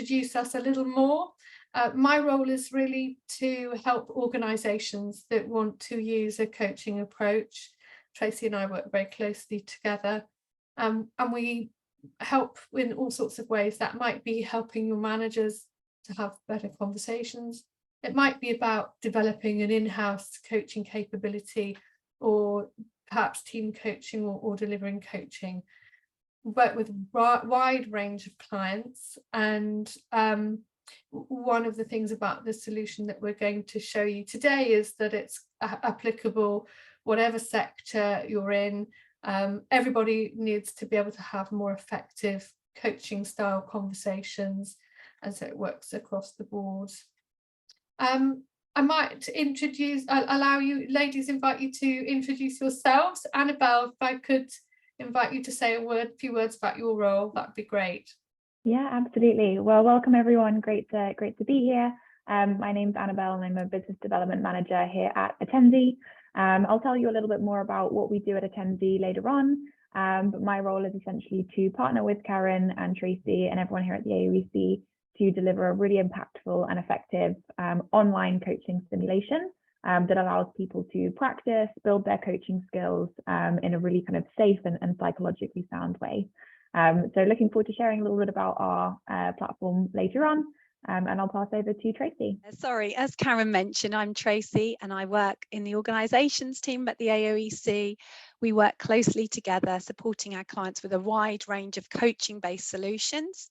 introduce us a little more. My role is really to help organisations that want to use a coaching approach. Tracy and I work very closely together, and we help in all sorts of ways. That might be helping your managers to have better conversations. It might be about developing an in-house coaching capability, or perhaps team coaching, or delivering coaching. We work with a wide range of clients, and one of the things about the solution that we're going to show you today is that it's applicable whatever sector you're in. Everybody needs to be able to have more effective coaching style conversations, and so it works across the board. I might allow you ladies, invite you to introduce yourselves. Annabelle, if I could invite you to say a few words about your role, that'd be great. Yeah, absolutely. Well, welcome everyone. Great to be here. My name's Annabelle and I'm a business development manager here at Attenzi. I'll tell you a little bit more about what we do at Attenzi later on, but my role is essentially to partner with Karen and Tracy and everyone here at the AoEC to deliver a really impactful and effective online coaching simulation that allows people to practice, build their coaching skills in a really kind of safe and psychologically sound way. So looking forward to sharing a little bit about our platform later on, and I'll pass over to Tracy. Sorry, as Karen mentioned, I'm Tracy and I work in the organisations team at the AoEC. We work closely together, supporting our clients with a wide range of coaching-based solutions.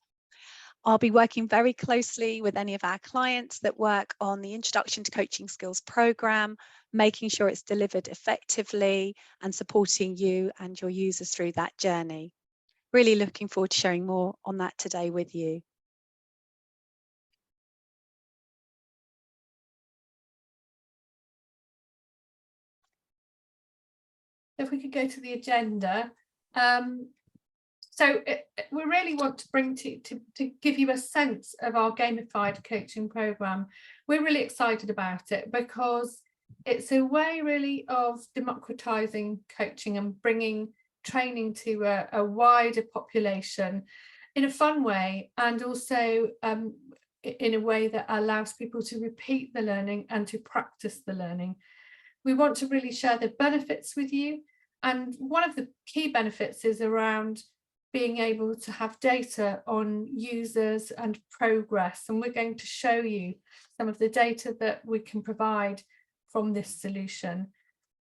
I'll be working very closely with any of our clients that work on the Introduction to Coaching Skills programme, making sure it's delivered effectively and supporting you and your users through that journey. Really looking forward to sharing more on that today with you. If we could go to the agenda. We really want to bring to give you a sense of our gamified coaching programme. We're really excited about it because it's a way really of democratising coaching and bringing training to a wider population in a fun way, and also in a way that allows people to repeat the learning and to practice the learning. We want to really share the benefits with you, and one of the key benefits is around being able to have data on users and progress, and we're going to show you some of the data that we can provide from this solution.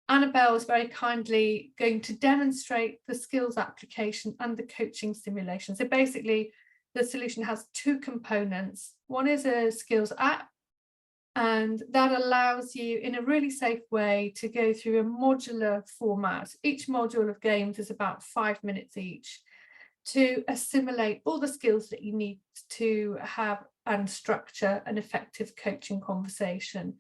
Annabelle is very kindly going to demonstrate the skills application and the coaching simulation. So basically the solution has two components. One is a skills app, and that allows you in a really safe way to go through a modular format. Each module of games is about 5 minutes each, to assimilate all the skills that you need to have and structure an effective coaching conversation.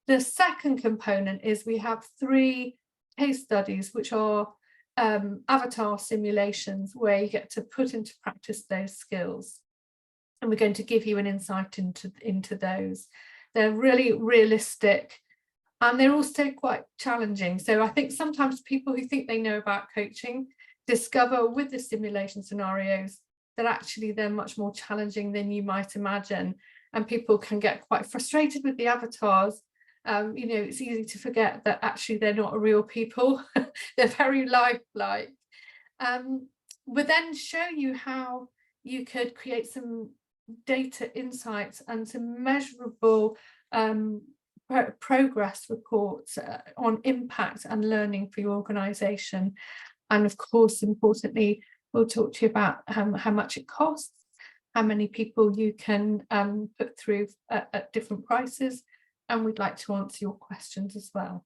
The second component is we have 3 case studies, which are avatar simulations where you get to put into practice those skills. And we're going to give you an insight into those. They're really realistic and they're also quite challenging. So I think sometimes people who think they know about coaching discover with the simulation scenarios that actually they're much more challenging than you might imagine, and people can get quite frustrated with the avatars. You know, it's easy to forget that actually they're not real people. They're very lifelike. We'll then show you how you could create some data insights and some measurable progress reports on impact and learning for your organisation. And of course, importantly, we'll talk to you about how much it costs, how many people you can put through at different prices, and we'd like to answer your questions as well.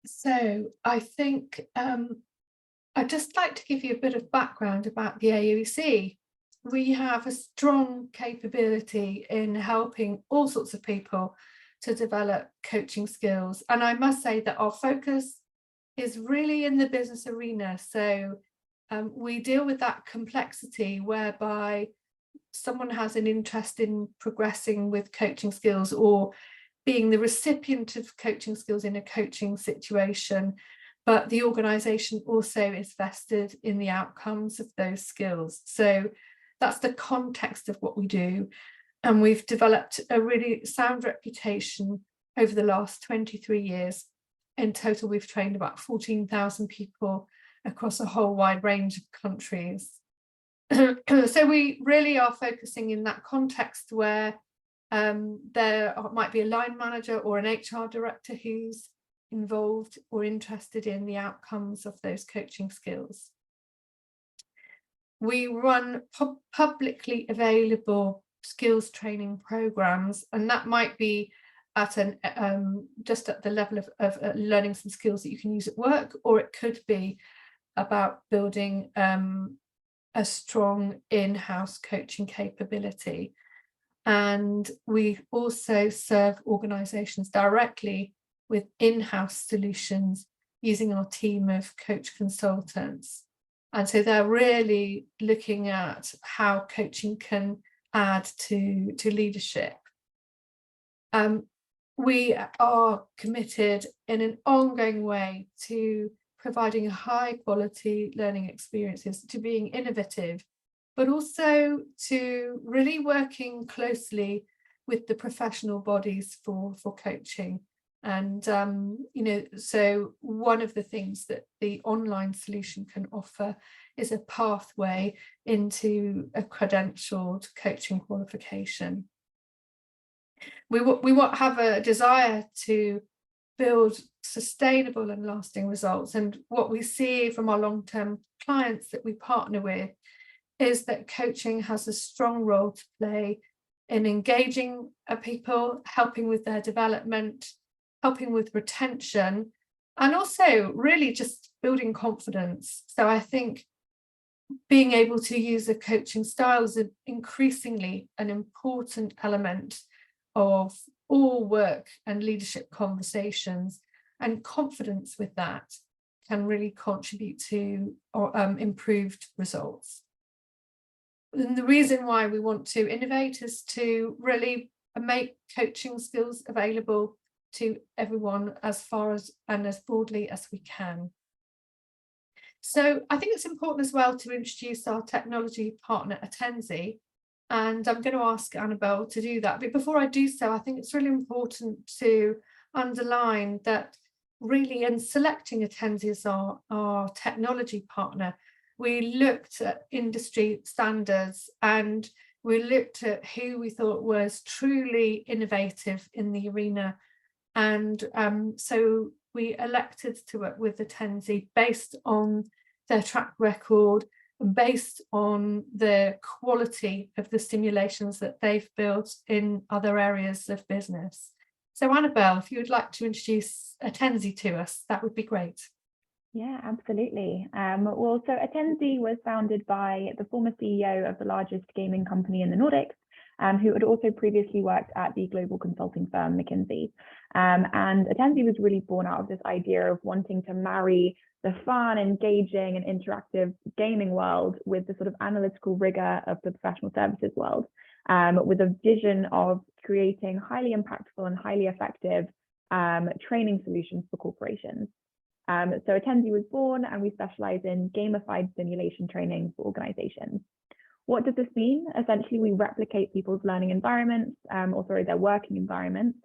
So I think I'd just like to give you a bit of background about the AoEC. We have a strong capability in helping all sorts of people to develop coaching skills. And I must say that our focus is really in the business arena. So we deal with that complexity whereby someone has an interest in progressing with coaching skills or being the recipient of coaching skills in a coaching situation, but the organisation also is vested in the outcomes of those skills. So that's the context of what we do. And we've developed a really sound reputation over the last 23 years. In total, we've trained about 14,000 people across a whole wide range of countries. So we really are focusing in that context where there might be a line manager or an HR director who's involved or interested in the outcomes of those coaching skills. We run publicly available skills training programs, and that might be at an just at the level of learning some skills that you can use at work, or it could be about building a strong in-house coaching capability. And we also serve organisations directly with in-house solutions using our team of coach consultants. And so they're really looking at how coaching can add to leadership. We are committed in an ongoing way to providing high quality learning experiences, to being innovative, but also to really working closely with the professional bodies for coaching. And, you know, so one of the things that the online solution can offer is a pathway into a credentialed coaching qualification. We have a desire to build sustainable and lasting results. And what we see from our long-term clients that we partner with is that coaching has a strong role to play in engaging people, helping with their development, helping with retention, and also really just building confidence. So I think being able to use a coaching style is increasingly an important element of all work and leadership conversations, and confidence with that can really contribute to improved results. And the reason why we want to innovate is to really make coaching skills available to everyone as far as and as broadly as we can. So I think it's important as well to introduce our technology partner Attenzi, and I'm going to ask Annabelle to do that. But before I do so, I think it's really important to underline that really in selecting Attenzi as our technology partner, we looked at industry standards and we looked at who we thought was truly innovative in the arena. And so we elected to work with Attenzi based on their track record, based on the quality of the simulations that they've built in other areas of business. So Annabelle, if you would like to introduce Attenzi to us, that would be great. Yeah, absolutely. Well, so Attenzi was founded by the former CEO of the largest gaming company in the Nordics, who had also previously worked at the global consulting firm McKinsey. And Attenzi was really born out of this idea of wanting to marry the fun, engaging and interactive gaming world with the sort of analytical rigor of the professional services world, with a vision of creating highly impactful and highly effective training solutions for corporations. So Attenzi was born, and we specialize in gamified simulation training for organizations. What does this mean? Essentially, we replicate people's learning environments, their working environments,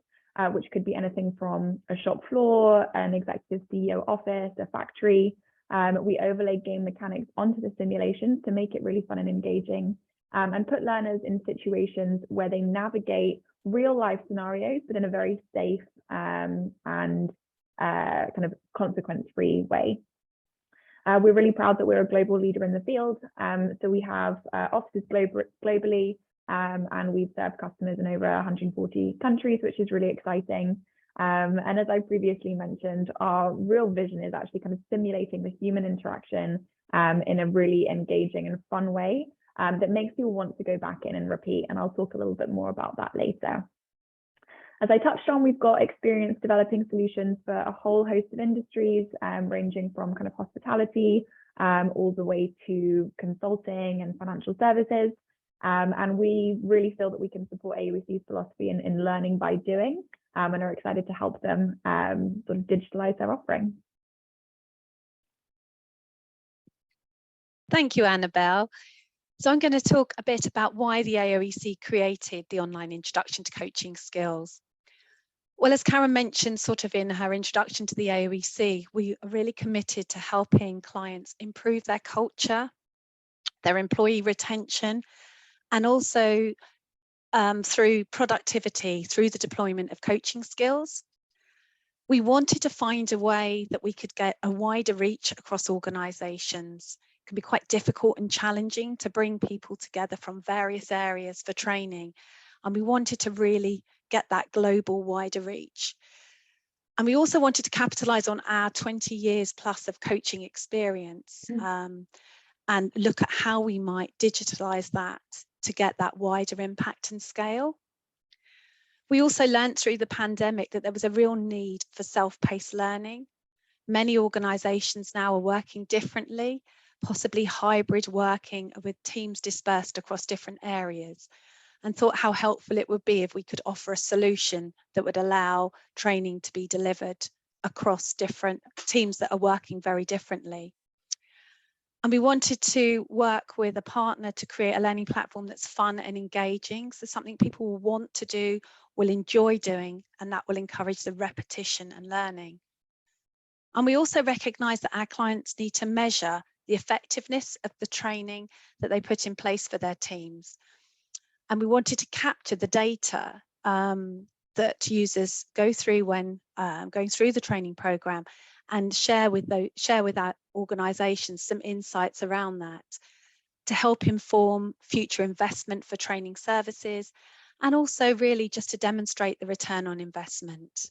which could be anything from a shop floor, an executive CEO office, a factory. We overlay game mechanics onto the simulations to make it really fun and engaging, and put learners in situations where they navigate real life scenarios, but in a very safe and kind of consequence-free way. We're really proud that we're a global leader in the field. So we have offices globally, and we've served customers in over 140 countries, which is really exciting. And as I previously mentioned, our real vision is actually kind of simulating the human interaction in a really engaging and fun way that makes people want to go back in and repeat. And I'll talk a little bit more about that later. As I touched on, we've got experience developing solutions for a whole host of industries, ranging from kind of hospitality all the way to consulting and financial services. And we really feel that we can support AoEC's philosophy in learning by doing, and are excited to help them sort of digitalize their offering. Thank you, Annabelle. So I'm going to talk a bit about why the AoEC created the online introduction to coaching skills. Well, as Karen mentioned sort of in her introduction to the AoEC, we are really committed to helping clients improve their culture, their employee retention, and also through productivity, through the deployment of coaching skills. We wanted to find a way that we could get a wider reach across organisations. It can be quite difficult and challenging to bring people together from various areas for training. And we wanted to really get that global wider reach. And we also wanted to capitalise on our 20 years plus of coaching experience and look at how we might digitalise that to get that wider impact and scale. We also learned through the pandemic that there was a real need for self-paced learning. Many organisations now are working differently, possibly hybrid working with teams dispersed across different areas, and thought how helpful it would be if we could offer a solution that would allow training to be delivered across different teams that are working very differently. And we wanted to work with a partner to create a learning platform that's fun and engaging. So something people will want to do, will enjoy doing, and that will encourage the repetition and learning. And we also recognise that our clients need to measure the effectiveness of the training that they put in place for their teams. And we wanted to capture the data that users go through when going through the training programme, and share with our organisations some insights around that to help inform future investment for training services, and also really just to demonstrate the return on investment.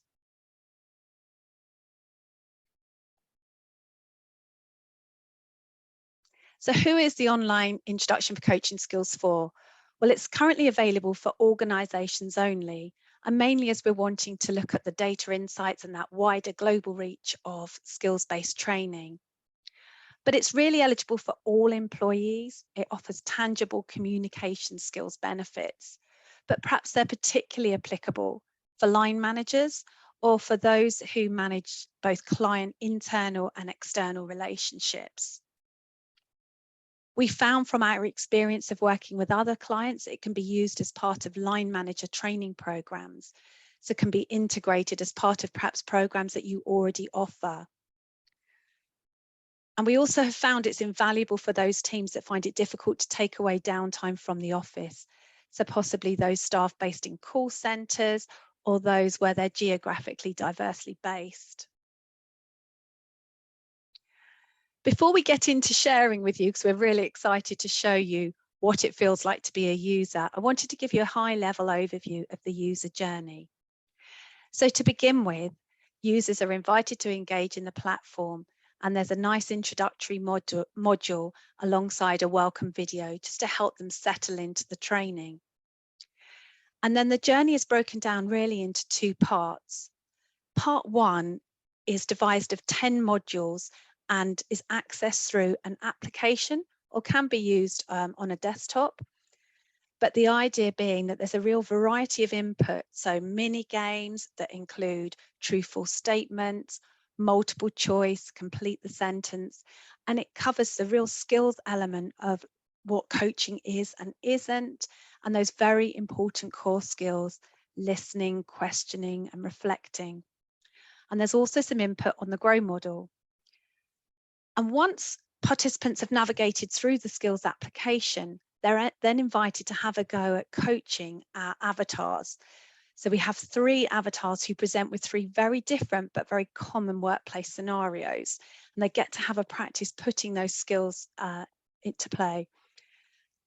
So who is the online introduction for coaching skills for? Well, it's currently available for organisations only, and mainly as we're wanting to look at the data insights and that wider global reach of skills-based training. But it's really eligible for all employees. It offers tangible communication skills benefits, but perhaps they're particularly applicable for line managers or for those who manage both client internal and external relationships. We found from our experience of working with other clients, it can be used as part of line manager training programs. So it can be integrated as part of perhaps programs that you already offer. And we also have found it's invaluable for those teams that find it difficult to take away downtime from the office. So possibly those staff based in call centres or those where they're geographically diversely based. Before we get into sharing with you, because we're really excited to show you what it feels like to be a user, I wanted to give you a high-level overview of the user journey. So to begin with, users are invited to engage in the platform, and there's a nice introductory module alongside a welcome video just to help them settle into the training. And then the journey is broken down really into two parts. Part one is devised of 10 modules and is accessed through an application or can be used on a desktop. But the idea being that there's a real variety of input, so mini games that include true-false statements, multiple choice, complete the sentence, and it covers the real skills element of what coaching is and isn't, and those very important core skills, listening, questioning, and reflecting. And there's also some input on the GROW model. And once participants have navigated through the skills application, they're then invited to have a go at coaching our avatars. So we have 3 avatars who present with 3 very different but very common workplace scenarios, and they get to have a practice putting those skills into play.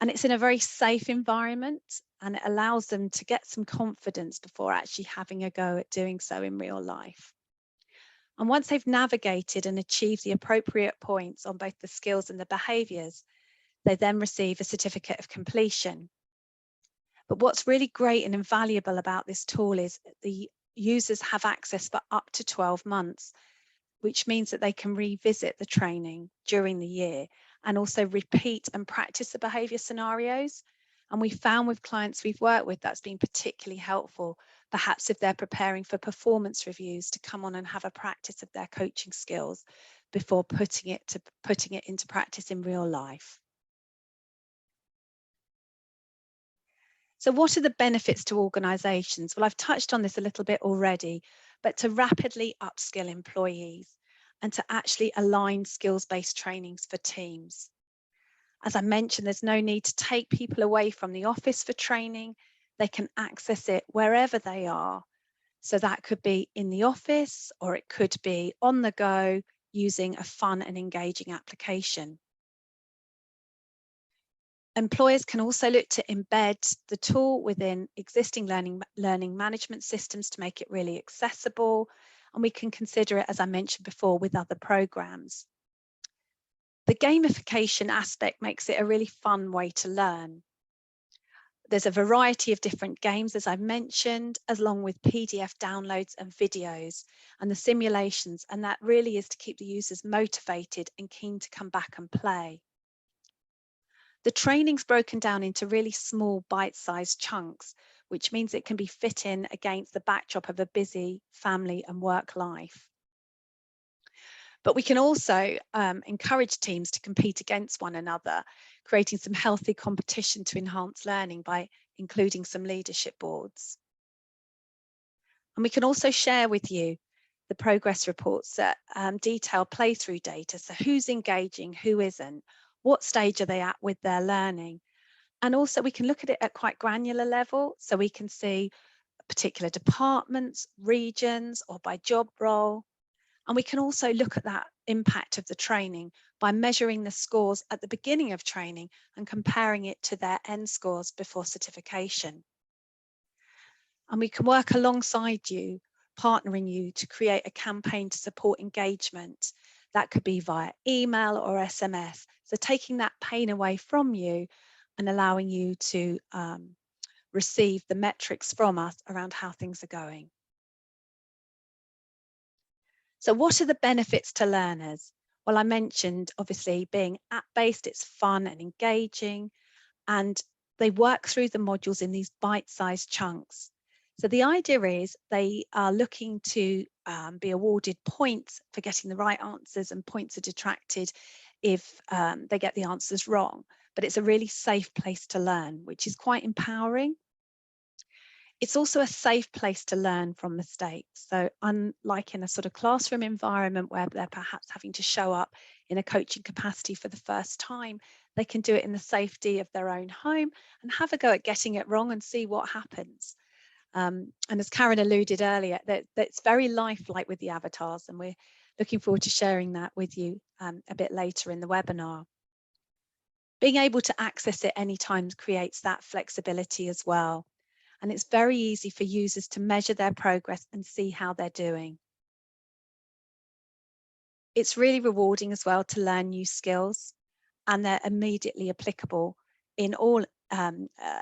And it's in a very safe environment, and it allows them to get some confidence before actually having a go at doing so in real life. And once they've navigated and achieved the appropriate points on both the skills and the behaviours, they then receive a certificate of completion. But what's really great and invaluable about this tool is the users have access for up to 12 months, which means that they can revisit the training during the year and also repeat and practice the behaviour scenarios. And we found with clients we've worked with that's been particularly helpful perhaps if they're preparing for performance reviews, to come on and have a practice of their coaching skills before putting it into practice in real life. So what are the benefits to organisations? Well, I've touched on this a little bit already, but to rapidly upskill employees and to actually align skills-based trainings for teams. As I mentioned, there's no need to take people away from the office for training. They can access it wherever they are. So that could be in the office, or it could be on the go using a fun and engaging application. Employers can also look to embed the tool within existing learning management systems to make it really accessible. And we can consider it, as I mentioned before, with other programs. The gamification aspect makes it a really fun way to learn. There's a variety of different games, as I've mentioned, along with PDF downloads and videos and the simulations. And that really is to keep the users motivated and keen to come back and play. The training's broken down into really small bite-sized chunks, which means it can be fit in against the backdrop of a busy family and work life. But we can also encourage teams to compete against one another, creating some healthy competition to enhance learning by including some leadership boards. And we can also share with you the progress reports that detail playthrough data. So who's engaging, who isn't, what stage are they at with their learning? And also we can look at it at quite granular level. So we can see particular departments, regions, or by job role. And we can also look at that impact of the training by measuring the scores at the beginning of training and comparing it to their end scores before certification. And we can work alongside you, partnering you to create a campaign to support engagement. That could be via email or SMS. So taking that pain away from you and allowing you to receive the metrics from us around how things are going. So what are the benefits to learners? Well, I mentioned obviously being app-based, it's fun and engaging, and they work through the modules in these bite-sized chunks. So the idea is they are looking to be awarded points for getting the right answers, and points are detracted if they get the answers wrong. But it's a really safe place to learn, which is quite empowering. It's also a safe place to learn from mistakes. So unlike in a sort of classroom environment where they're perhaps having to show up in a coaching capacity for the first time, they can do it in the safety of their own home and have a go at getting it wrong and see what happens. And as Karen alluded earlier, that's very lifelike with the avatars, and we're looking forward to sharing that with you a bit later in the webinar. Being able to access it anytime creates that flexibility as well. And it's very easy for users to measure their progress and see how they're doing. It's really rewarding as well to learn new skills, and they're immediately applicable in all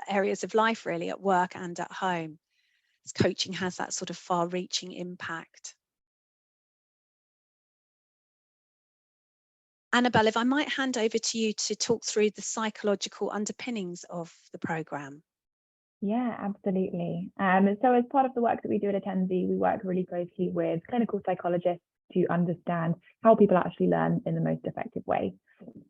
areas of life, really, at work and at home. As coaching has that sort of far-reaching impact. Annabelle, if I might hand over to you to talk through the psychological underpinnings of the programme. Yeah, absolutely. So as part of the work that we do at Attendee, we work really closely with clinical psychologists to understand how people actually learn in the most effective way.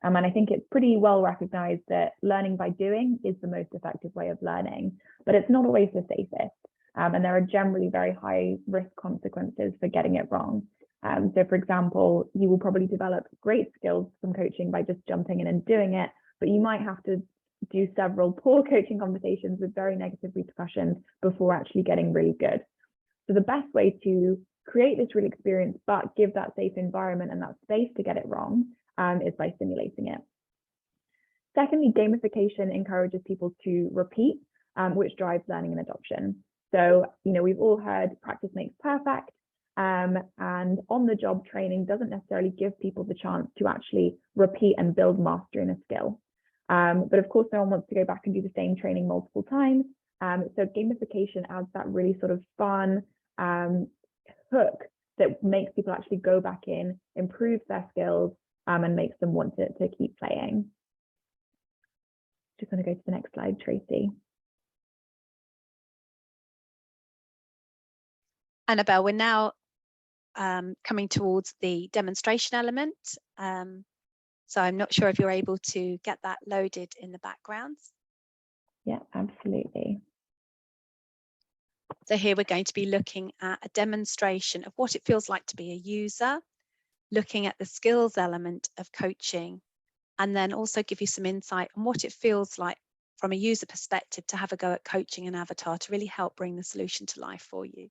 And I think it's pretty well recognized that learning by doing is the most effective way of learning, but it's not always the safest. And there are generally very high risk consequences for getting it wrong. So for example, you will probably develop great skills from coaching by just jumping in and doing it, but you might have to do several poor coaching conversations with very negative repercussions before actually getting really good. So the best way to create this real experience, but give that safe environment and that space to get it wrong, is by simulating it. Secondly, gamification encourages people to repeat, which drives learning and adoption. So, we've all heard practice makes perfect, and on-the-job training doesn't necessarily give people the chance to actually repeat and build mastery in a skill. But of course, no one wants to go back and do the same training multiple times. So gamification adds that really sort of fun hook that makes people actually go back in, improve their skills, and makes them want to keep playing. Just going to go to the next slide, Tracy. Annabelle, we're now coming towards the demonstration element. So I'm not sure if you're able to get that loaded in the background. Yeah, absolutely. So here we're going to be looking at a demonstration of what it feels like to be a user, looking at the skills element of coaching, and then also give you some insight on what it feels like from a user perspective to have a go at coaching an avatar to really help bring the solution to life for you.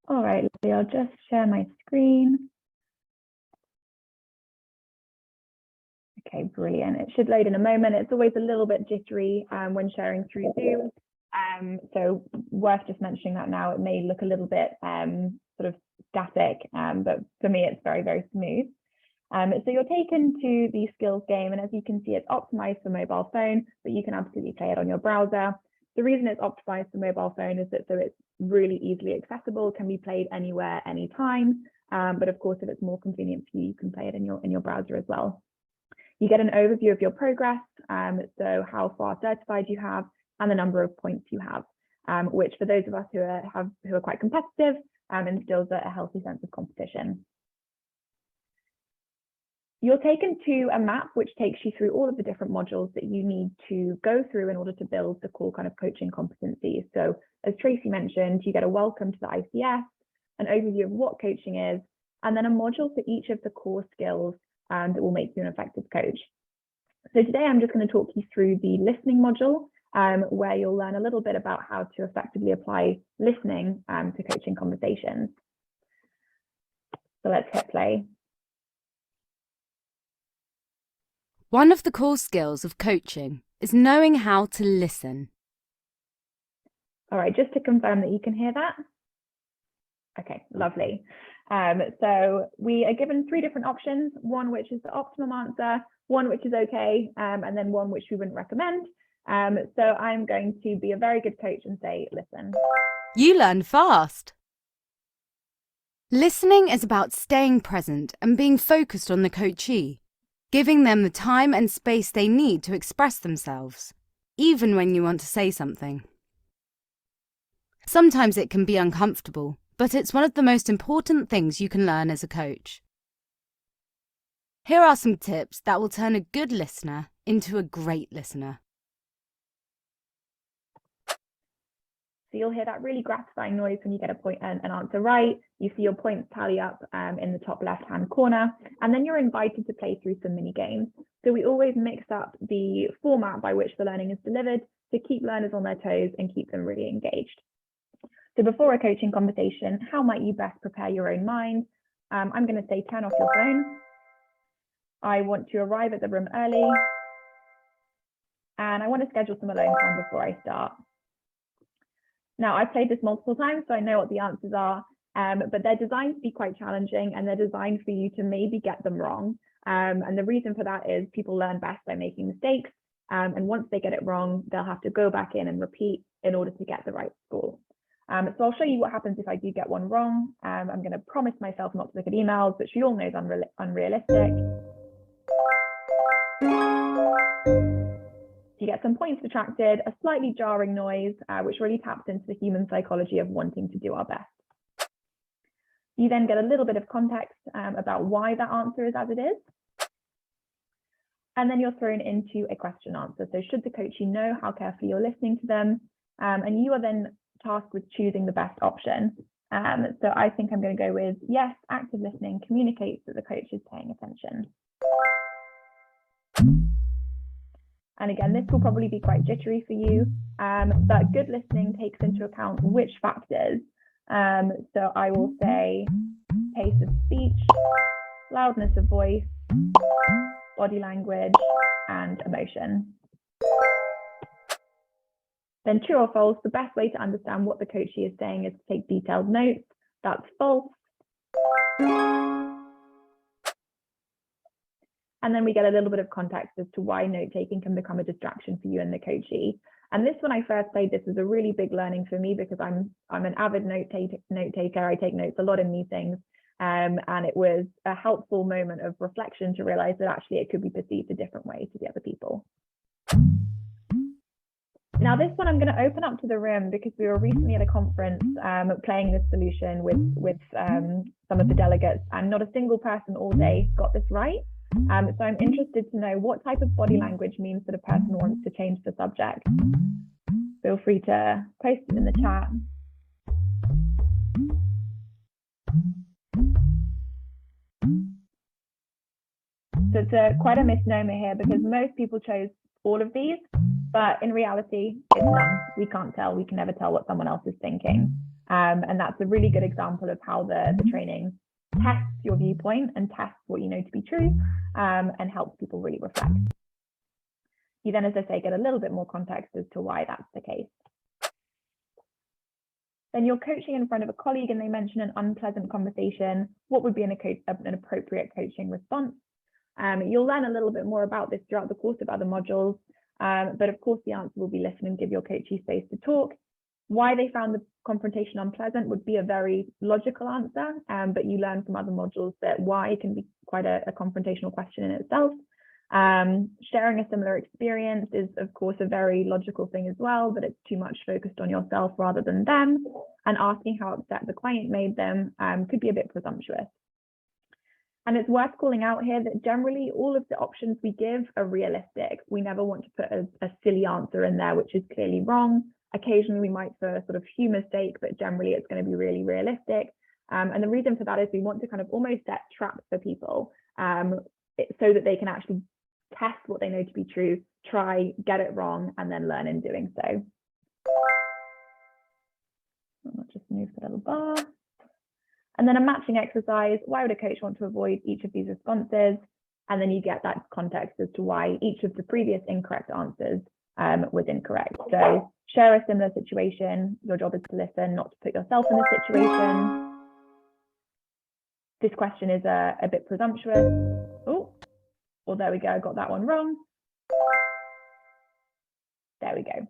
All right, I'll just share my screen. Okay, brilliant. It should load in a moment. It's always a little bit jittery when sharing through Zoom. So worth just mentioning that now. It may look a little bit sort of static, but for me, it's very, very smooth. So you're taken to the skills game, and as you can see, it's optimized for mobile phone, but you can absolutely play it on your browser. The reason it's optimized for mobile phone is that so it's really easily accessible, can be played anywhere, anytime. But of course, if it's more convenient for you, you can play it in your browser as well. You get an overview of your progress, so how far certified you have and the number of points you have, which for those of us who are quite competitive, instills a healthy sense of competition. You're taken to a map which takes you through all of the different modules that you need to go through in order to build the core kind of coaching competencies. So as Tracy mentioned, you get a welcome to the ICS, an overview of what coaching is, and then a module for each of the core skills that will make you an effective coach. So today I'm just going to talk you through the listening module, where you'll learn a little bit about how to effectively apply listening to coaching conversations. So let's hit play. One of the core skills of coaching is knowing how to listen. All right, just to confirm that you can hear that. Okay, lovely. So we are given 3 different options, one which is the optimum answer, one which is okay, and then one which we wouldn't recommend. So I'm going to be a very good coach and say, listen. You learn fast. Listening is about staying present and being focused on the coachee, giving them the time and space they need to express themselves, even when you want to say something. Sometimes it can be uncomfortable, but it's one of the most important things you can learn as a coach. Here are some tips that will turn a good listener into a great listener. So you'll hear that really gratifying noise when you get an answer right. You see your points tally up in the top left-hand corner, and then you're invited to play through some mini games. So we always mix up the format by which the learning is delivered to keep learners on their toes and keep them really engaged. So before a coaching conversation, how might you best prepare your own mind? I'm going to say turn off your phone. I want to arrive at the room early. And I want to schedule some alone time before I start. Now, I've played this multiple times, so I know what the answers are, but they're designed to be quite challenging, and they're designed for you to maybe get them wrong. And the reason for that is people learn best by making mistakes. And once they get it wrong, they'll have to go back in and repeat in order to get the right score. So I'll show you what happens if I do get one wrong. I'm going to promise myself not to look at emails, which we all know is unrealistic. You get some points detracted, a slightly jarring noise, which really taps into the human psychology of wanting to do our best. You then get a little bit of context about why that answer is as it is. And then you're thrown into a question answer. So should the coachee know how carefully you're listening to them? And you are then tasked with choosing the best option. So I think I'm going to go with yes, active listening communicates that the coach is paying attention. And again, this will probably be quite jittery for you, but good listening takes into account which factors. So I will say pace of speech, loudness of voice, body language, and emotion. Then true or false, the best way to understand what the coachee is saying is to take detailed notes. That's false. And then we get a little bit of context as to why note-taking can become a distraction for you and the coachee. And this, when I first played this, was a really big learning for me because I'm an avid note taker. I take notes a lot in meetings. And it was a helpful moment of reflection to realize that actually it could be perceived a different way to the other people. Now this one I'm going to open up to the room because we were recently at a conference playing this solution with some of the delegates, and not a single person all day got this right. So I'm interested to know what type of body language means that a person wants to change the subject. Feel free to post it in the chat. So it's quite a misnomer here because most people chose all of these, but in reality, it's none. We can't tell. We can never tell what someone else is thinking. And that's a really good example of how the training tests your viewpoint and tests what you know to be true, and helps people really reflect. You then, as I say, get a little bit more context as to why that's the case. Then you're coaching in front of a colleague and they mention an unpleasant conversation. What would be an appropriate coaching response? You'll learn a little bit more about this throughout the course of other modules, but of course the answer will be listen and give your coachee space to talk. Why they found the confrontation unpleasant would be a very logical answer, but you learn from other modules that why can be quite a confrontational question in itself. Sharing a similar experience is of course a very logical thing as well, but it's too much focused on yourself rather than them, and asking how upset the client made them could be a bit presumptuous. And it's worth calling out here that generally all of the options we give are realistic. We never want to put a silly answer in there, which is clearly wrong. Occasionally we might for sort of humour's sake, but generally it's going to be really realistic. And the reason for that is we want to kind of almost set traps for people so that they can actually test what they know to be true, try, get it wrong, and then learn in doing so. I'll just move the little bar. And then a matching exercise. Why would a coach want to avoid each of these responses? And then you get that context as to why each of the previous incorrect answers was incorrect. So share a similar situation. Your job is to listen, not to put yourself in the situation. This question is a bit presumptuous. Oh, well, there we go. I got that one wrong. There we go.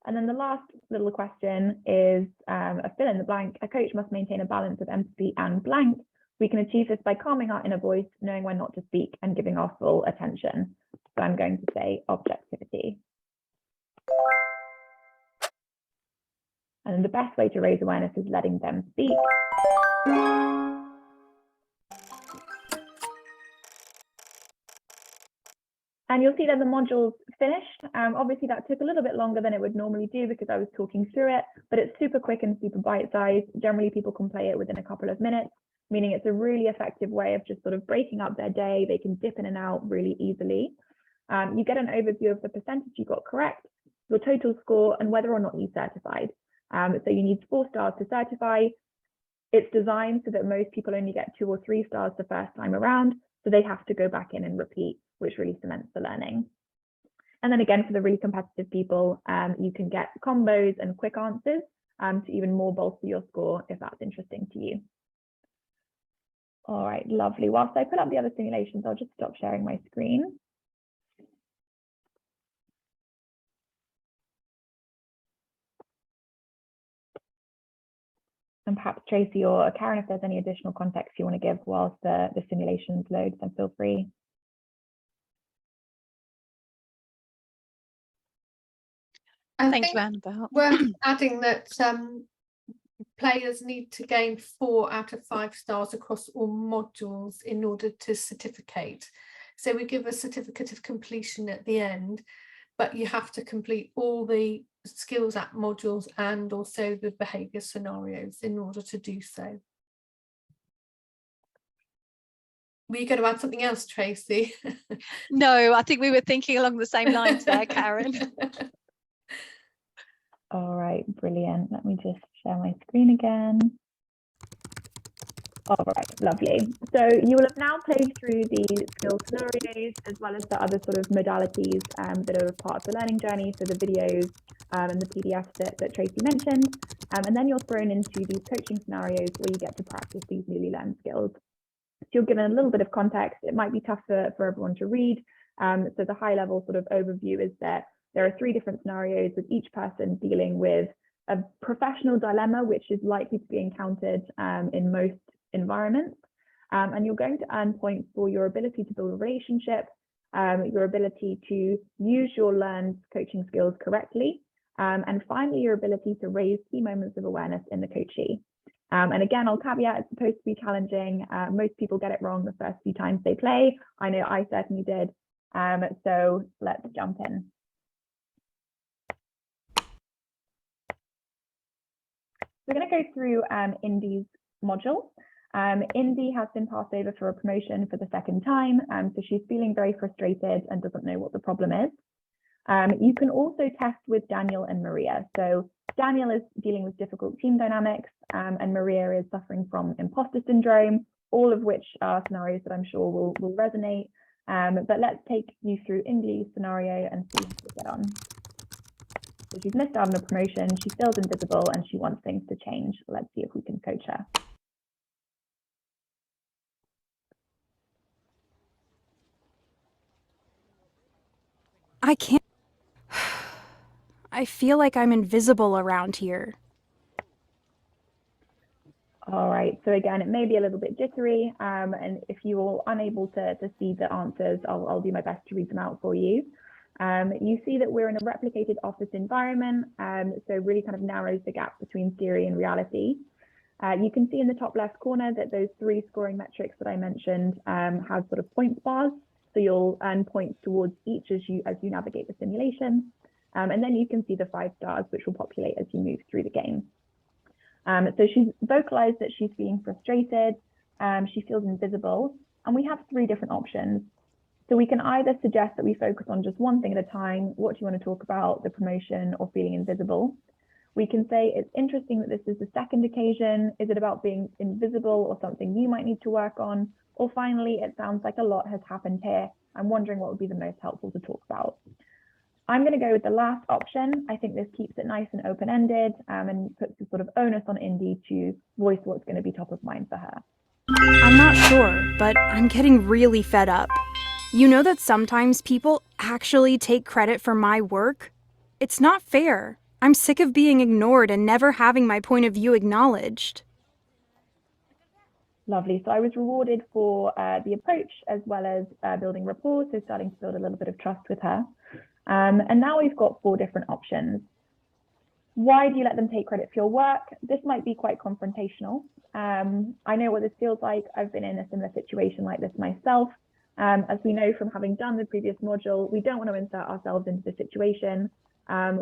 And then the last little question is a fill in the blank. A coach must maintain a balance of empathy and blank. We can achieve this by calming our inner voice, knowing when not to speak, and giving our full attention. So I'm going to say objectivity. And then the best way to raise awareness is letting them speak. And you'll see that the module's finished. Obviously, that took a little bit longer than it would normally do because I was talking through it, but it's super quick and super bite-sized. Generally, people can play it within a couple of minutes, meaning it's a really effective way of just sort of breaking up their day. They can dip in and out really easily. You get an overview of the percentage you got correct, your total score, and whether or not you certified. So you need 4 stars to certify. It's designed so that most people only get 2 or 3 stars the first time around, so they have to go back in and repeat, which really cements the learning. And then again, for the really competitive people, you can get combos and quick answers to even more bolster your score if that's interesting to you. All right, lovely. Whilst I put up the other simulations, I'll just stop sharing my screen. And perhaps Tracy or Karen, if there's any additional context you want to give whilst the simulations load, then feel free. Thank you, Annabelle. Worth adding that players need to gain 4 out of 5 stars across all modules in order to certificate. So we give a certificate of completion at the end, but you have to complete all the skills app modules and also the behaviour scenarios in order to do so. Were you going to add something else, Tracy? No, I think we were thinking along the same lines there, Karen. All right, brilliant. Let me just share my screen again. All right, lovely. So you will have now played through the skill scenarios as well as the other sort of modalities that are part of the learning journey, so the videos and the PDFs that Tracy mentioned. And then you're thrown into these coaching scenarios where you get to practice these newly learned skills. So you're given a little bit of context. It might be tough for everyone to read. So the high level sort of overview is that there are 3 different scenarios with each person dealing with a professional dilemma, which is likely to be encountered in most environments. And you're going to earn points for your ability to build a relationship, your ability to use your learned coaching skills correctly, and finally, your ability to raise key moments of awareness in the coachee. And again, I'll caveat, it's supposed to be challenging. Most people get it wrong the first few times they play. I know I certainly did. So let's jump in. We're going to go through Indy's module. Indy has been passed over for a promotion for the second time, so she's feeling very frustrated and doesn't know what the problem is. You can also test with Daniel and Maria. So Daniel is dealing with difficult team dynamics, and Maria is suffering from imposter syndrome, all of which are scenarios that I'm sure will resonate. But let's take you through Indy's scenario and see how we get on. So she's missed out on a promotion, she feels invisible, and she wants things to change. Let's see if we can coach her. I can't. I feel like I'm invisible around here. All right, so again, it may be a little bit jittery, and if you're unable to see the answers, I'll do my best to read them out for you. You see that we're in a replicated office environment, so really kind of narrows the gap between theory and reality. You can see in the top left corner that those 3 scoring metrics that I mentioned have sort of points bars, so you'll earn points towards each as you navigate the simulation. And then you can see the 5 stars, which will populate as you move through the game. So she's vocalized that she's feeling frustrated, she feels invisible, and we have 3 different options. So we can either suggest that we focus on just one thing at a time, what do you want to talk about, the promotion or feeling invisible? We can say it's interesting that this is the second occasion, is it about being invisible or something you might need to work on? Or finally, it sounds like a lot has happened here, I'm wondering what would be the most helpful to talk about. I'm going to go with the last option. I think this keeps it nice and open-ended and puts the sort of onus on Indy to voice what's going to be top of mind for her. I'm not sure, but I'm getting really fed up. You know that sometimes people actually take credit for my work? It's not fair. I'm sick of being ignored and never having my point of view acknowledged. Lovely. So I was rewarded for the approach as well as building rapport, so starting to build a little bit of trust with her. And now we've got 4 different options. Why do you let them take credit for your work? This might be quite confrontational. I know what this feels like. I've been in a similar situation like this myself. As we know from having done the previous module, we don't want to insert ourselves into the situation,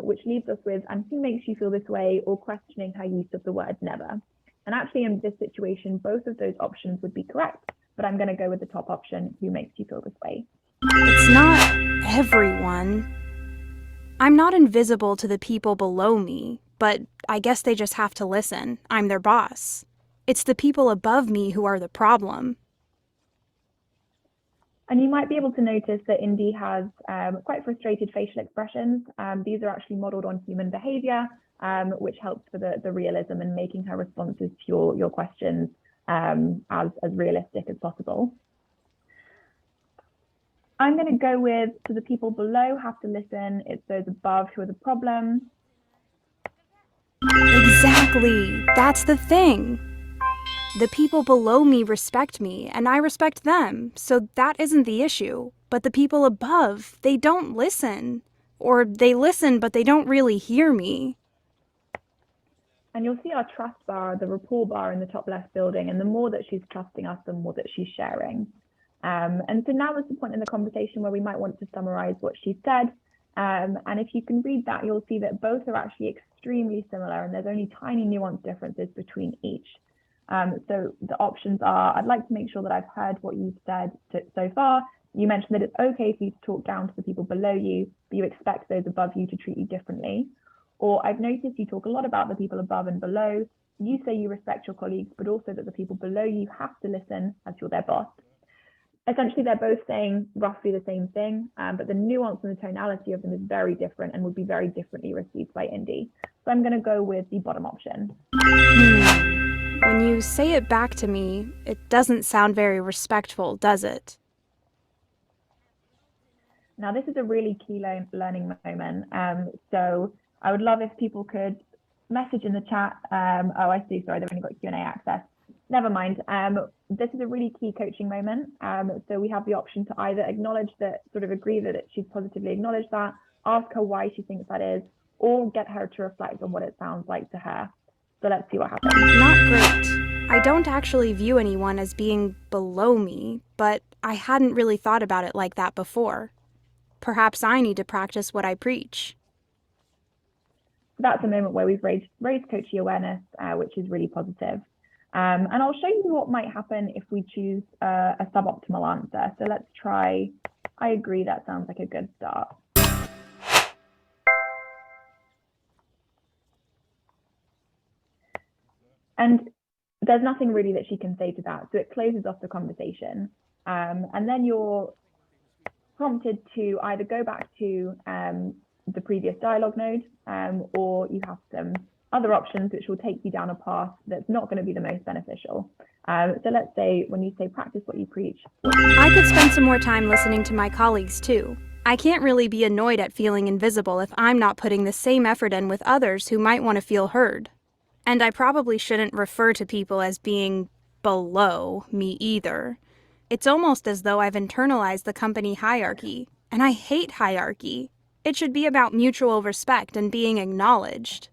which leaves us with, and who makes you feel this way, or questioning her use of the word never. And actually in this situation, both of those options would be correct, but I'm going to go with the top option, who makes you feel this way. It's not everyone. I'm not invisible to the people below me, but I guess they just have to listen. I'm their boss. It's the people above me who are the problem. And you might be able to notice that Indy has quite frustrated facial expressions. These are actually modeled on human behavior, which helps for the realism and making her responses to your questions as realistic as possible. I'm going to go with, so the people below have to listen, it's those above who are the problem. Exactly. That's the thing. The people below me respect me, and I respect them, so that isn't the issue. But the people above, they don't listen. Or they listen, but they don't really hear me. And you'll see our trust bar, the rapport bar in the top left building, and the more that she's trusting us, the more that she's sharing. And so now is the point in the conversation where we might want to summarize what she said. And if you can read that, you'll see that both are actually extremely similar, and there's only tiny nuance differences between each. So the options are, I'd like to make sure that I've heard what you've said so far. You mentioned that it's okay for you to talk down to the people below you, but you expect those above you to treat you differently. Or I've noticed you talk a lot about the people above and below. You say you respect your colleagues, but also that the people below you have to listen as you're their boss. Essentially, they're both saying roughly the same thing, but the nuance and the tonality of them is very different and would be very differently received by Indy. So I'm going to go with the bottom option. When you say it back to me, it doesn't sound very respectful, does it? Now, this is a really key learning moment. So I would love if people could message in the chat. Oh, I see. Sorry, they've only got Q&A access. never mind. This is a really key coaching moment. So we have the option to either acknowledge that, sort of agree that she's positively acknowledged that, ask her why she thinks that is, or get her to reflect on what it sounds like to her. So let's see what happens. Not great. I don't actually view anyone as being below me, but I hadn't really thought about it like that before. Perhaps I need to practice what I preach. That's a moment where we've raised coachee awareness, which is really positive. And I'll show you what might happen if we choose a suboptimal answer. So let's try, I agree, that sounds like a good start. And there's nothing really that she can say to that. So it closes off the conversation. And then you're prompted to either go back to the previous dialogue node, or you have some other options which will take you down a path that's not going to be the most beneficial. So let's say when you say practice what you preach. I could spend some more time listening to my colleagues too. I can't really be annoyed at feeling invisible if I'm not putting the same effort in with others who might want to feel heard. And I probably shouldn't refer to people as being below me either. It's almost as though I've internalized the company hierarchy, and I hate hierarchy. It should be about mutual respect and being acknowledged.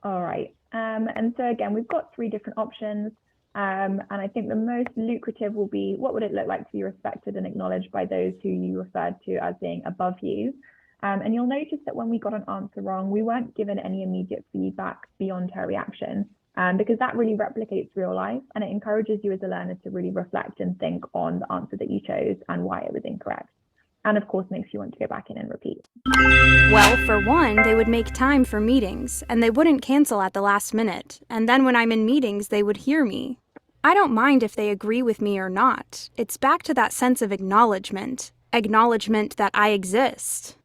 All right. And so again, we've got 3 different options. And I think the most lucrative will be, what would it look like to be respected and acknowledged by those who you referred to as being above you? And you'll notice that when we got an answer wrong, we weren't given any immediate feedback beyond her reaction, because that really replicates real life, and it encourages you as a learner to really reflect and think on the answer that you chose and why it was incorrect. And of course, makes you want to go back in and repeat. Well, for one, they would make time for meetings, and they wouldn't cancel at the last minute. And then when I'm in meetings, they would hear me. I don't mind if they agree with me or not. It's back to that sense of acknowledgement that I exist.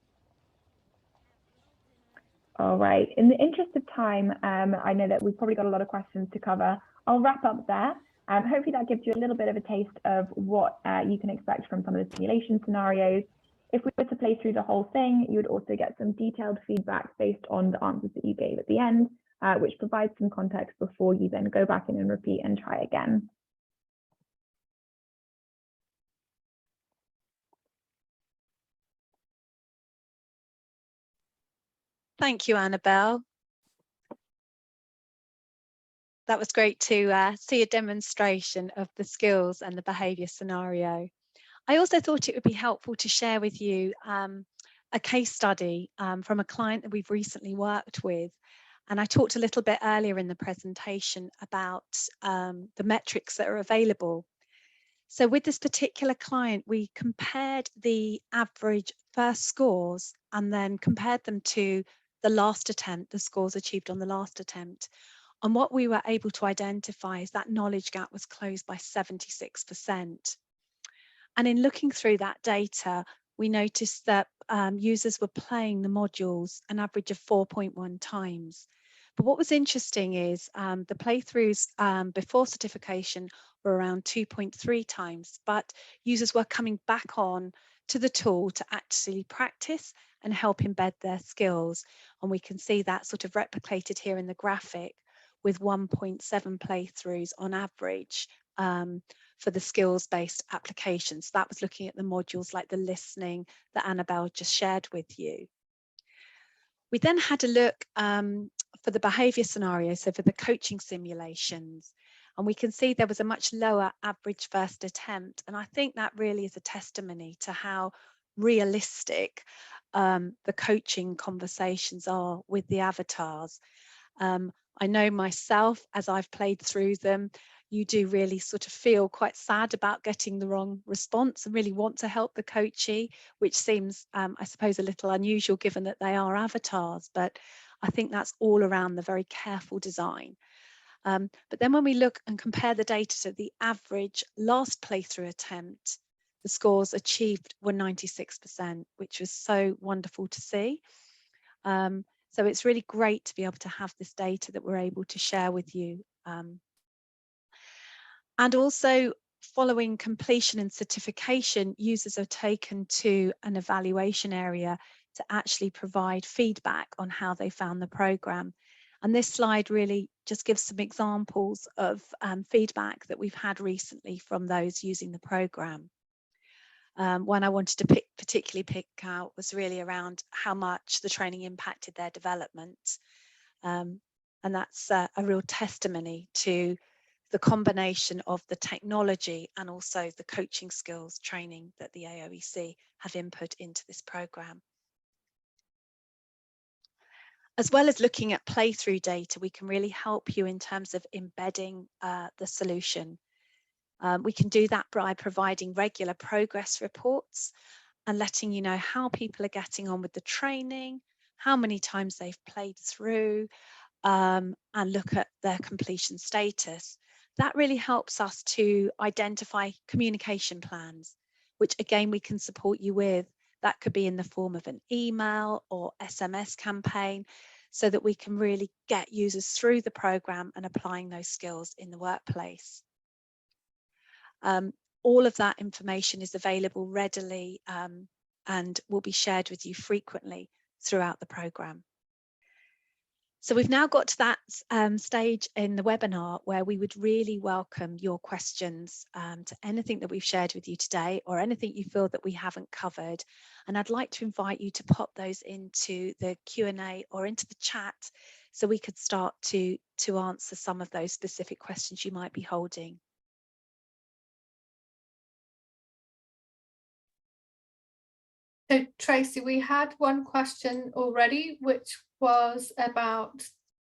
All right. In the interest of time, I know that we've probably got a lot of questions to cover. I'll wrap up there. Hopefully that gives you a little bit of a taste of what you can expect from some of the simulation scenarios. If we were to play through the whole thing, you would also get some detailed feedback based on the answers that you gave at the end, which provides some context before you then go back in and repeat and try again. Thank you, Annabelle. That was great to see a demonstration of the skills and the behaviour scenario. I also thought it would be helpful to share with you a case study from a client that we've recently worked with. And I talked a little bit earlier in the presentation about the metrics that are available. So with this particular client, we compared the average first scores and then compared them to the last attempt, the scores achieved on the last attempt. And what we were able to identify is that knowledge gap was closed by 76%. And in looking through that data, we noticed that users were playing the modules an average of 4.1 times. But what was interesting is the playthroughs before certification were around 2.3 times, but users were coming back on to the tool to actually practice and help embed their skills. And we can see that sort of replicated here in the graphic with 1.7 playthroughs on average for the skills-based applications. That was looking at the modules like the listening that Annabelle just shared with you. We then had a look for the behaviour scenario, so for the coaching simulations, and we can see there was a much lower average first attempt. And I think that really is a testimony to how realistic the coaching conversations are with the avatars. I know myself, as I've played through them, you do really sort of feel quite sad about getting the wrong response and really want to help the coachee, which seems, I suppose, a little unusual given that they are avatars, but I think that's all around the very careful design. But then when we look and compare the data to the average last playthrough attempt, the scores achieved were 96%, which was so wonderful to see. So it's really great to be able to have this data that we're able to share with you. And also, following completion and certification, users are taken to an evaluation area to actually provide feedback on how they found the programme. And this slide really just gives some examples of feedback that we've had recently from those using the programme. One I wanted to particularly pick out was really around how much the training impacted their development. And that's a real testimony to the combination of the technology and also the coaching skills training that the AoEC have input into this programme. As well as looking at playthrough data, we can really help you in terms of embedding the solution. We can do that by providing regular progress reports and letting you know how people are getting on with the training, how many times they've played through, and look at their completion status. That really helps us to identify communication plans, which again we can support you with. That could be in the form of an email or SMS campaign, so that we can really get users through the programme and applying those skills in the workplace. All of that information is available readily and will be shared with you frequently throughout the programme. So we've now got to that stage in the webinar where we would really welcome your questions to anything that we've shared with you today, or anything you feel that we haven't covered. And I'd like to invite you to pop those into the Q&A or into the chat, so we could start to answer some of those specific questions you might be holding. So Tracy, we had one question already, which was about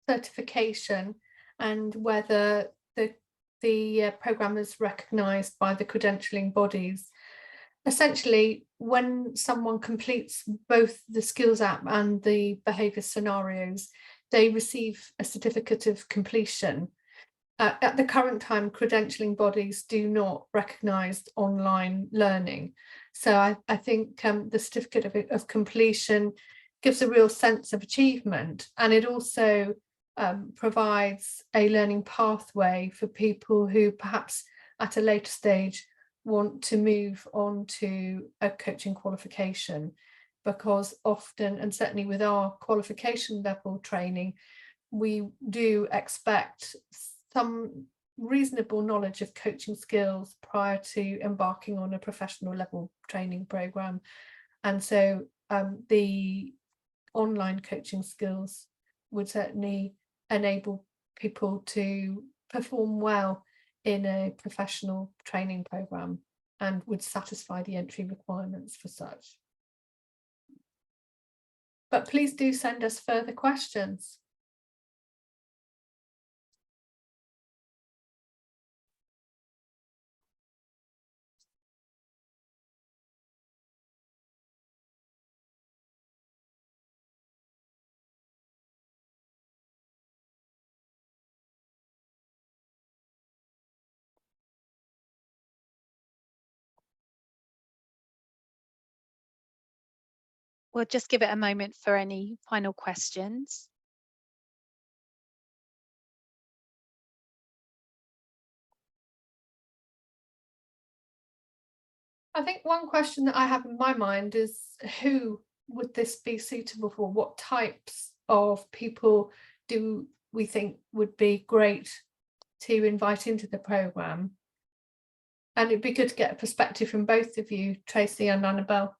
certification and whether the programme is recognised by the credentialing bodies. Essentially, when someone completes both the skills app and the behaviour scenarios, they receive a certificate of completion. At the current time, credentialing bodies do not recognise online learning. So I think the certificate of completion gives a real sense of achievement, and it also provides a learning pathway for people who perhaps at a later stage want to move on to a coaching qualification, because often, and certainly with our qualification level training, we do expect some reasonable knowledge of coaching skills prior to embarking on a professional level training program. And so the online coaching skills would certainly enable people to perform well in a professional training program and would satisfy the entry requirements for such. But please do send us further questions. We'll just give it a moment for any final questions. I think one question that I have in my mind is, who would this be suitable for? What types of people do we think would be great to invite into the programme? And it'd be good to get a perspective from both of you, Tracy and Annabelle.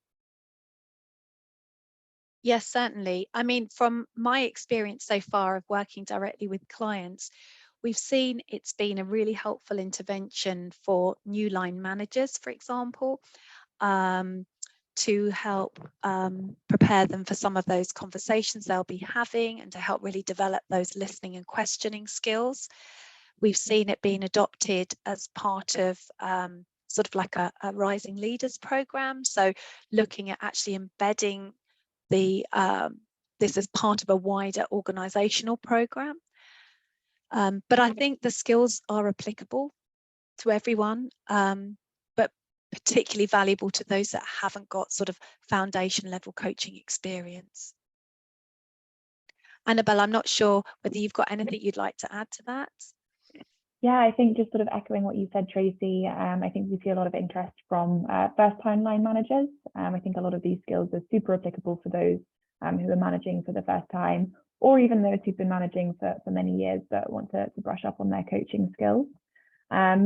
Yes, certainly. I mean, from my experience so far of working directly with clients, we've seen it's been a really helpful intervention for new line managers, for example, to help prepare them for some of those conversations they'll be having, and to help really develop those listening and questioning skills. We've seen it being adopted as part of sort of like a rising leaders program. So looking at actually embedding this as part of a wider organizational program. But I think the skills are applicable to everyone, but particularly valuable to those that haven't got sort of foundation level coaching experience. Annabelle, I'm not sure whether you've got anything you'd like to add to that. Yeah, I think just sort of echoing what you said, Tracy, I think we see a lot of interest from first-time line managers. I think a lot of these skills are super applicable for those who are managing for the first time, or even those who've been managing for many years but want to brush up on their coaching skills.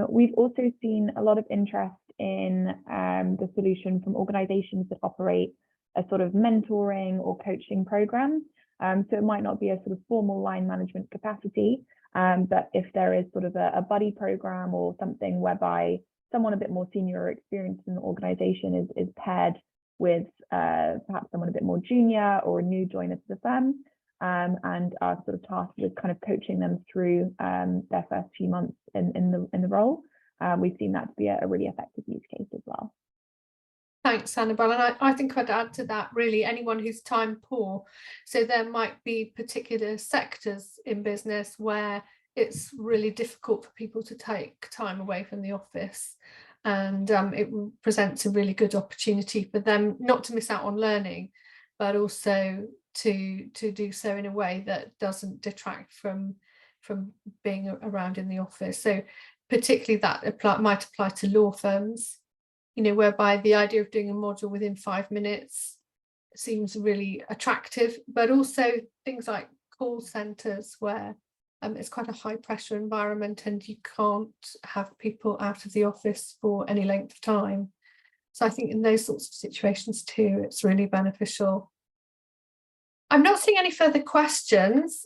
We've also seen a lot of interest in the solution from organizations that operate a sort of mentoring or coaching program. So it might not be a sort of formal line management capacity, but if there is sort of a buddy program or something whereby someone a bit more senior or experienced in the organization is paired with perhaps someone a bit more junior or a new joiner to the firm, and are sort of tasked with kind of coaching them through their first few months in the role. We've seen that to be a really effective use case as well. Thanks, Annabelle. And I think I'd add to that, really, anyone who's time poor. So there might be particular sectors in business where it's really difficult for people to take time away from the office. And it presents a really good opportunity for them not to miss out on learning, but also to do so in a way that doesn't detract from being around in the office. So particularly that might apply to law firms, you know, whereby the idea of doing a module within 5 minutes seems really attractive, but also things like call centres where it's quite a high pressure environment and you can't have people out of the office for any length of time. So I think in those sorts of situations too, it's really beneficial. I'm not seeing any further questions,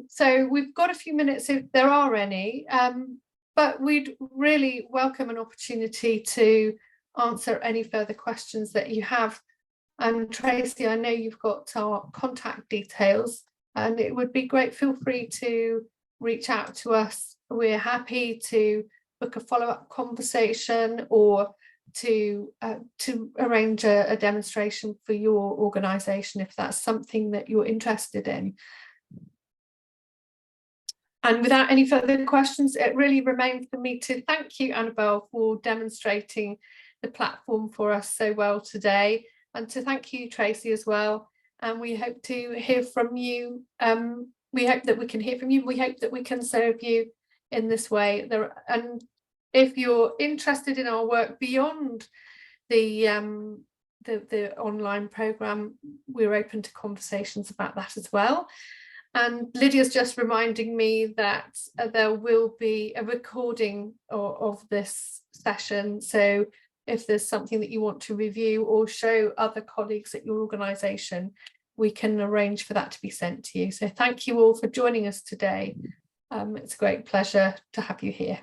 so we've got a few minutes if there are any, but we'd really welcome an opportunity to answer any further questions that you have. And Tracy, I know you've got our contact details, and it would be great. Feel free to reach out to us. We're happy to book a follow-up conversation or to arrange a demonstration for your organisation if that's something that you're interested in. And without any further questions, it really remains for me to thank you, Annabelle, for demonstrating the platform for us so well today, and to thank you, Tracy, as well. And we hope to hear from you. We hope that we can hear from you. We hope that we can serve you in this way. And if you're interested in our work beyond the online programme, we're open to conversations about that as well. And Lydia's just reminding me that there will be a recording of this session. So if there's something that you want to review or show other colleagues at your organisation, we can arrange for that to be sent to you. So thank you all for joining us today. It's a great pleasure to have you here.